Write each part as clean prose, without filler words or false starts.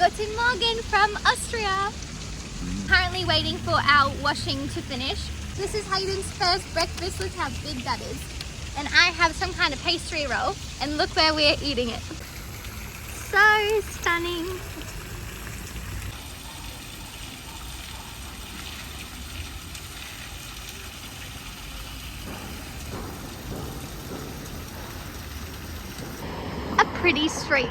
Guten Morgen from Austria. Currently waiting for our washing to finish. This is Hayden's first breakfast. Look how big that is. And I have some kind of pastry roll, and look where we're eating it. So stunning. A pretty street.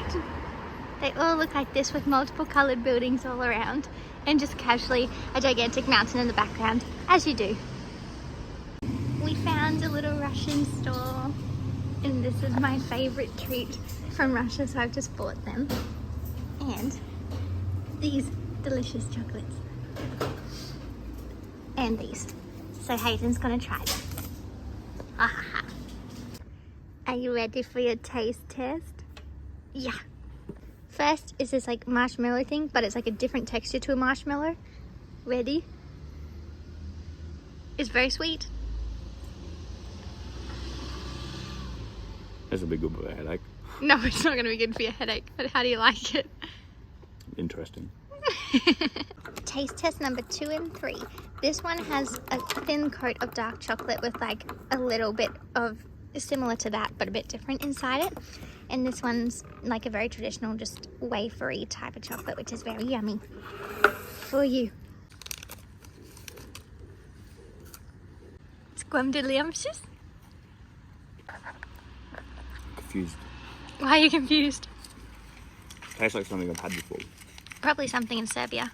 They all look like this with multiple coloured buildings all around, and just casually a gigantic mountain in the background, as you do. We found a little Russian store, and this is my favourite treat from Russia, so I've just bought them. And these delicious chocolates. And these. So Hayden's gonna try them. Ahaha. Are you ready for your taste test? Yeah. First is this like marshmallow thing, but it's like a different texture to a marshmallow. Ready? It's very sweet. This will be good for a headache. No, it's not going to be good for your headache. But how do you like it? Interesting. Taste test number 2 and 3. This one has a thin coat of dark chocolate with like a little bit of similar to that, but a bit different inside it. And this one's like a very traditional, just wafery type of chocolate, which is very yummy for you. Squamdiddlyumptious. Confused. Why are you confused? Tastes like something I've had before. Probably something in Serbia.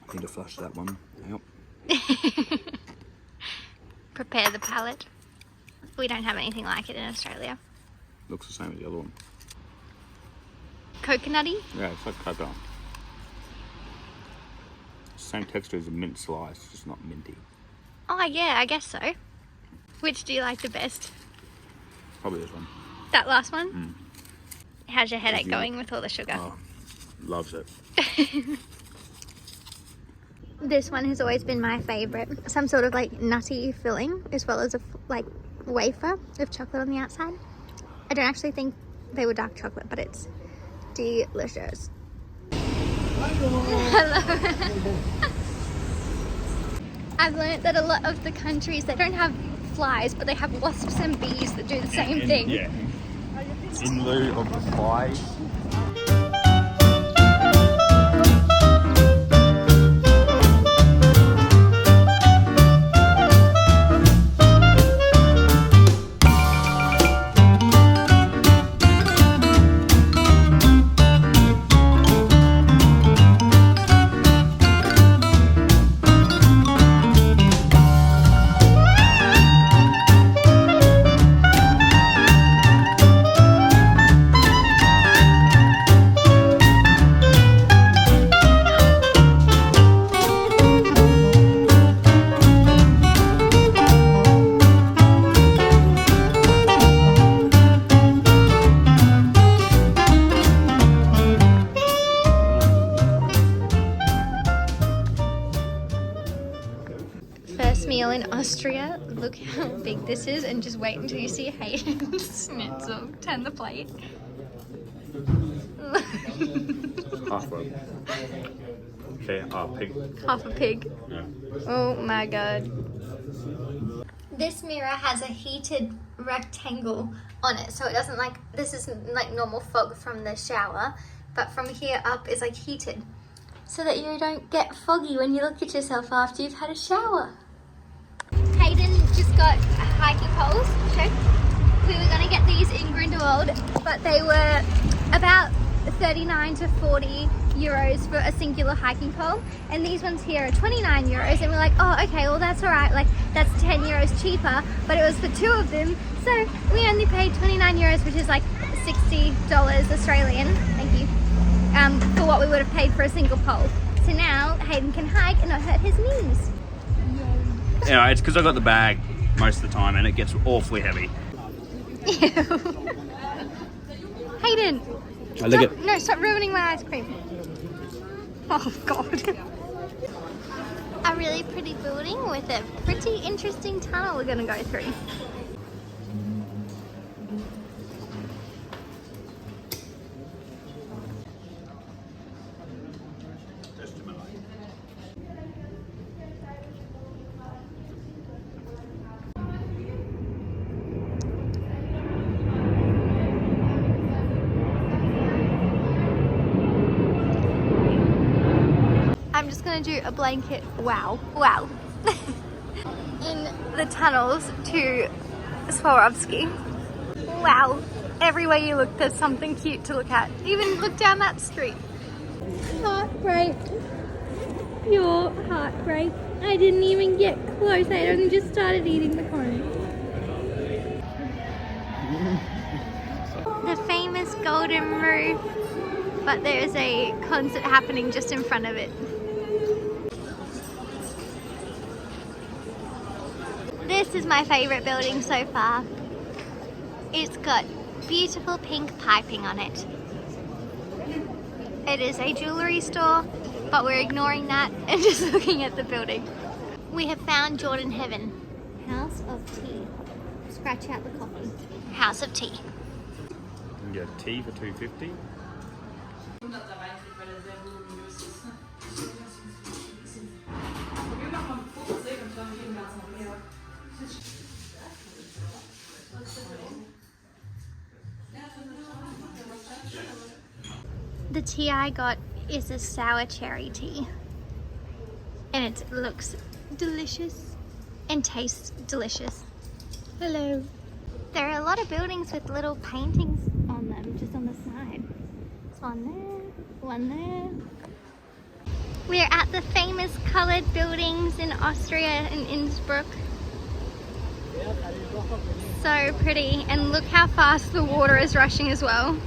I need to flush that one out. Prepare the palate. We don't have anything like it in Australia. Looks the same as the other one. Coconutty? Yeah, it's like coconut. Same texture as a mint slice, just not minty. Oh yeah, I guess so. Which do you like the best? Probably this one. That last one? How's your headache going with all the sugar? Oh, loves it. This one has always been my favourite. Some sort of like nutty filling, as well as a like wafer with chocolate on the outside. I don't actually think they were dark chocolate, but it's delicious. Hello. I've learned that a lot of the countries, they don't have flies, but they have wasps and bees that do the same thing. Yeah. In lieu of the flies. Meal in Austria. Look how big this is, and just wait until you see Hayden's schnitzel. Turn the plate. Half a pig. Half a pig. Yeah. Oh my god. This mirror has a heated rectangle on it, so it doesn't like, this isn't like normal fog from the shower, but from here up is like heated, so that you don't get foggy when you look at yourself after you've had a shower. Hayden just got hiking poles. Check. We were going to get these in Grindelwald, but they were about 39 to 40 euros for a singular hiking pole, and these ones here are 29 euros, and we're like, oh okay, well that's alright, like that's 10 euros cheaper, but it was for 2 of them, so we only paid 29 euros, which is like $60 Australian, thank you, for what we would have paid for a single pole. So now Hayden can hike and not hurt his knees. Yeah, it's because I got the bag most of the time and it gets awfully heavy. Hayden! No, stop ruining my ice cream. Oh god. A really pretty building with a pretty interesting tunnel we're going to go through. gonna do a blanket wow in the tunnels to Swarovski. Wow, everywhere you look there's something cute to look at. Even look down that street. Heartbreak, pure heartbreak. I didn't even get close. I only just started eating the cone. The famous golden roof, but there is a concert happening just in front of it. This is my favorite building so far. It's got beautiful pink piping on it. It is a jewellery store, but we're ignoring that and just looking at the building. We have found Jordan Heaven. House of Tea. Scratch out the coffee. House of Tea. You can get tea for $2.50. The tea I got is a sour cherry tea. And it looks delicious and tastes delicious. Hello. There are a lot of buildings with little paintings on them, just on the side. There's one there, one there. We're at the famous coloured buildings in Austria, in Innsbruck. So pretty, and look how fast the water is rushing as well.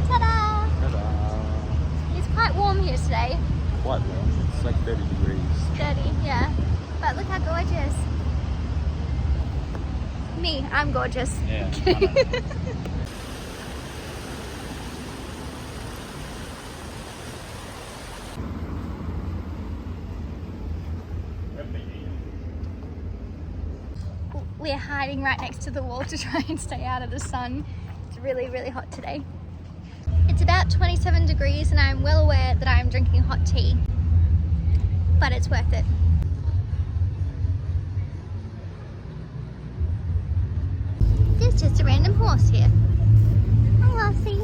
Ta-da! Ta-da! It's quite warm here today. Quite warm. It's like 30 degrees. 30, yeah. But look how gorgeous. Me, I'm gorgeous. Yeah, I know. We're hiding right next to the wall to try and stay out of the sun. It's really, really hot today. It's about 27 degrees and I'm well aware that I'm drinking hot tea, but it's worth it. There's just a random horse here. Hi, Lassie.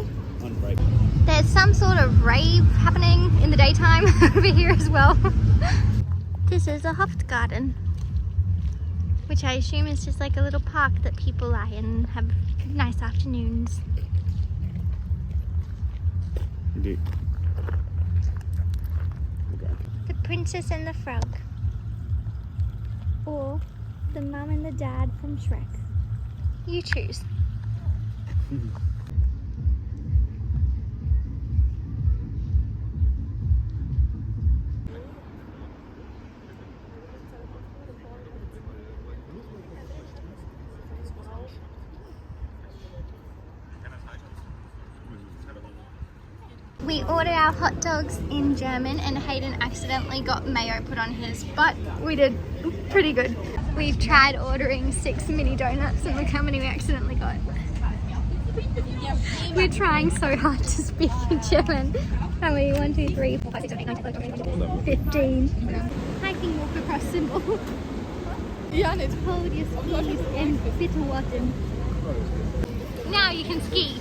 There's some sort of rave happening in the daytime over here as well. This is a Hofgarten, which I assume is just like a little park that people lie in and have nice afternoons. Indeed. Okay. The Princess and the Frog. Or the mum and the dad from Shrek. You choose. We ordered our hot dogs in German and Hayden accidentally got mayo put on his, but we did pretty good. We've tried ordering 6 mini donuts and look how many we accidentally got. We're trying so hard to speak in German. How many? 1, 2, 3, 4, 5, 6, 7, 8, 9, 10, 11, 15. Hiking walk across symbol. Hold your skis and bitte warten. Now you can ski.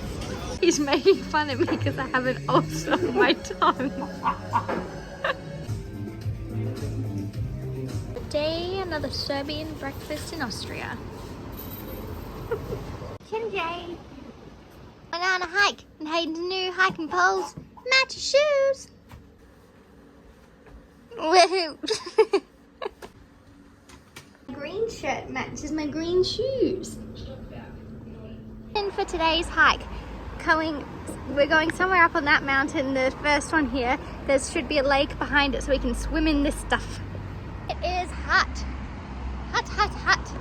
He's making fun of me because I have an ulcer on my tongue. Today, another Serbian breakfast in Austria. Kenjay went on a hike and Hayden's new hiking poles match his shoes. Woohoo! Green shirt matches my green shoes. And for today's hike, we're going somewhere up on that mountain, the first one here. There should be a lake behind it so we can swim in this stuff. It is hot. Hot, hot, hot.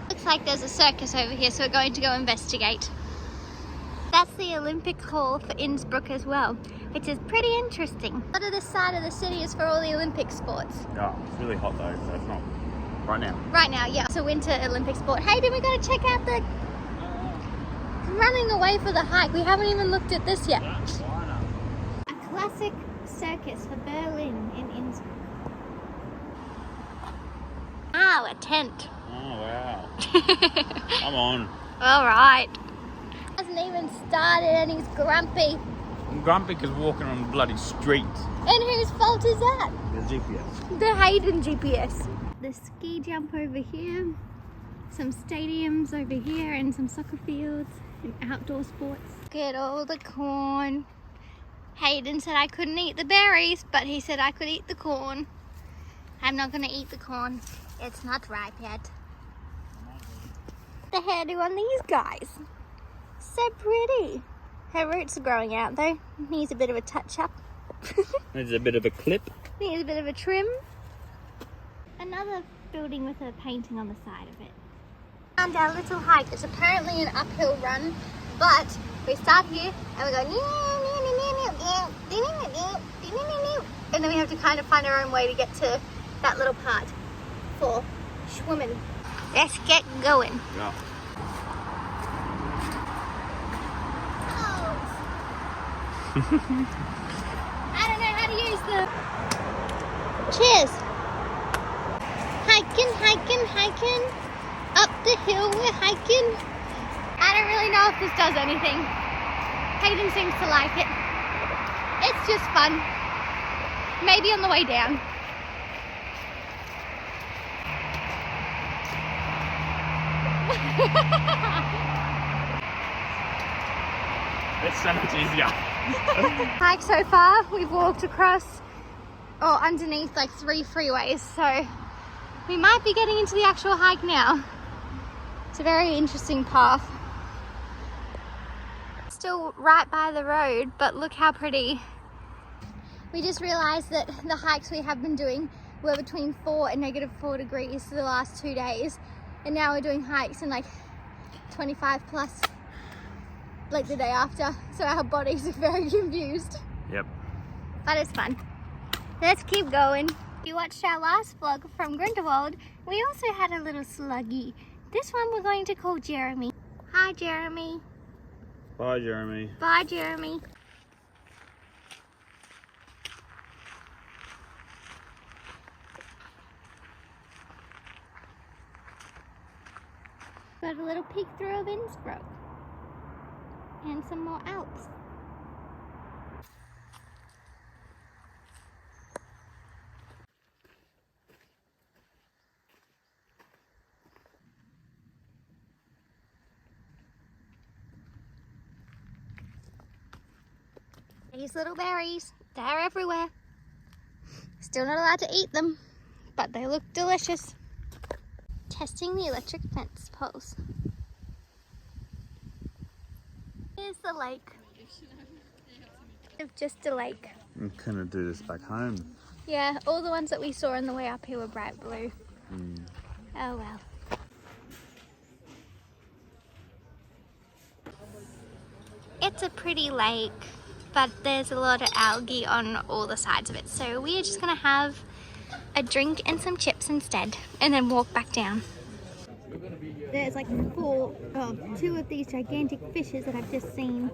Looks like there's a circus over here, so we're going to go investigate. That's the Olympic Hall for Innsbruck as well, which is pretty interesting. A lot of this side of the city is for all the Olympic sports. Yeah, it's really hot though, so it's not right now. Right now, yeah. It's a winter Olympic sport. Hey, then we got to check out the... running away for the hike. We haven't even looked at this yet. A classic circus for Berlin in Innsbruck. Ow, a tent. Oh wow. Come on. All right. Hasn't even started and he's grumpy. I'm grumpy because we're walking on bloody streets. And whose fault is that? The GPS. The Hayden GPS. The ski jump over here, some stadiums over here, and some soccer fields and outdoor sports. Get all the corn. Hayden said I couldn't eat the berries, but he said I could eat the corn. I'm not gonna eat the corn. It's not ripe yet. The hairdo on these guys. So pretty. Her roots are growing out though. Needs a bit of a touch up. There's a bit of a clip. Needs a bit of a trim. Another building with a painting on the side of it. And our little hike is apparently an uphill run, but we start here and we go and then we have to kind of find our own way to get to that little part for swimming. Let's get going. Yeah. I don't know how to use the... Cheers! Hiking, hiking, hiking. Up the hill we're hiking. I don't really know if this does anything. Hayden seems to like it. It's just fun. Maybe on the way down. It's so much easier. Hike so far, we've walked across or underneath like 3 freeways, so we might be getting into the actual hike now. It's a very interesting path. Still right by the road, but look how pretty. We just realized that the hikes we have been doing were between 4 and -4 degrees for the last 2 days, and now we're doing hikes in like 25 plus like the day after, so our bodies are very confused. Yep. But it's fun. Let's keep going. If you watched our last vlog from Grindelwald, we also had a little sluggy. This one we're going to call Jeremy. Hi Jeremy. Bye, Jeremy. Bye Jeremy. Got a little peek through of Innsbruck. And some more Alps. These little berries, they're everywhere. Still not allowed to eat them, but they look delicious. Testing the electric fence poles. Here's the lake. Just a lake. I'm gonna do this back home. Yeah, all the ones that we saw on the way up here were bright blue. Oh well. It's a pretty lake, but there's a lot of algae on all the sides of it. So we are just gonna have a drink and some chips instead, and then walk back down. There's like 2 of these gigantic fishes that I've just seen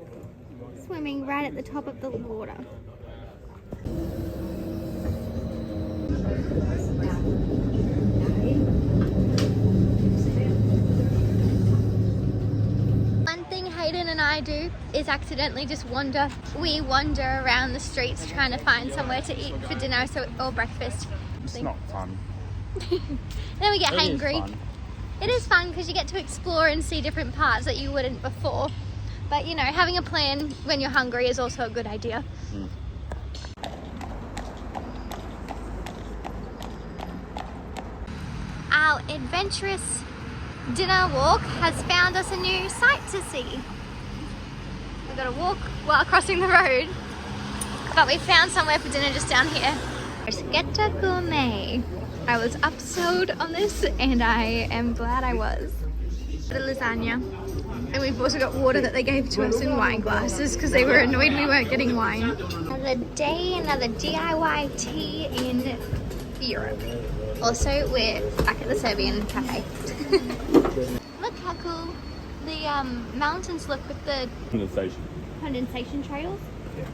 swimming right at the top of the water. One thing Hayden and I do is accidentally just wander. We wander around the streets trying to find somewhere to eat for dinner or breakfast. It's not fun. Then we get It is hangry. fun. It is fun because you get to explore and see different parts that you wouldn't before. But you know, having a plan when you're hungry is also a good idea. Our adventurous dinner walk has found us a new sight to see. We've got to walk while crossing the road, but we found somewhere for dinner just down here. Bruschetta gourmet. I was upsold on this and I am glad I was. The lasagna. And we've also got water that they gave to us in wine glasses because they were annoyed we weren't getting wine. Another day, another DIY tea in Europe. Also, we're back at the Serbian cafe. Look how cool the mountains look with the condensation trails. Yeah.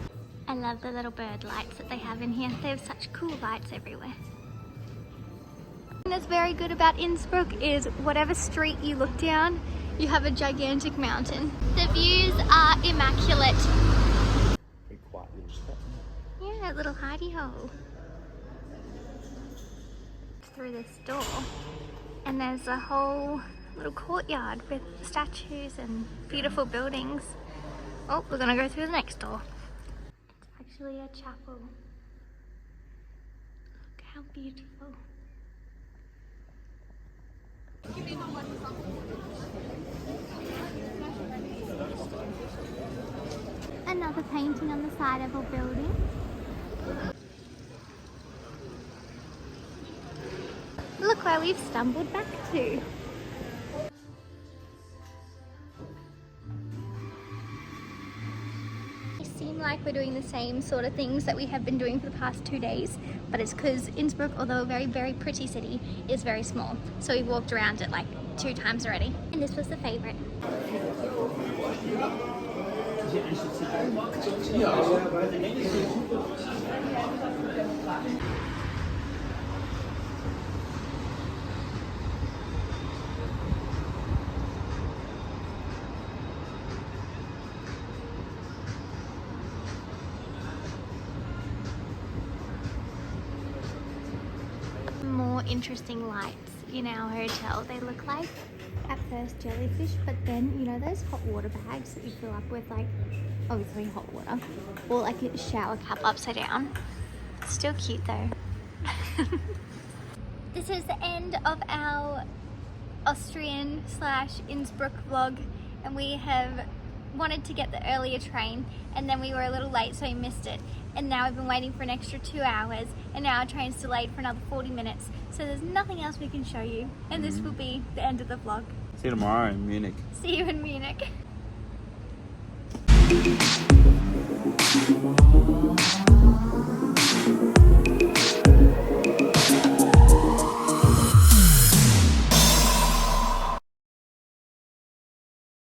I love the little bird lights that they have in here. They have such cool lights everywhere. That's very good about Innsbruck is whatever street you look down, you have a gigantic mountain. The views are immaculate. Yeah, a little hidey hole. Through this door, and there's a whole little courtyard with statues and beautiful buildings. Oh, we're gonna go through the next door. It's actually a chapel. Look how beautiful. Another painting on the side of a building. Look where we've stumbled back to. It seems like we're doing the same sort of things that we have been doing for the past 2 days, but it's because Innsbruck, although a very, very pretty city, is very small. So we walked around it like 2 times already, and this was the favorite. More interesting lights in our hotel. They look like at first jellyfish, but then you know those hot water bags that you fill up with, like obviously hot water, or like a shower cap upside down. Still cute though. This is the end of our Austrian / Innsbruck vlog, and we have wanted to get the earlier train, and then we were a little late, so we missed it. And now we've been waiting for an extra 2 hours, and now our train's delayed for another 40 minutes. So there's nothing else we can show you, and this will be the end of the vlog. See you tomorrow in Munich. See you in Munich.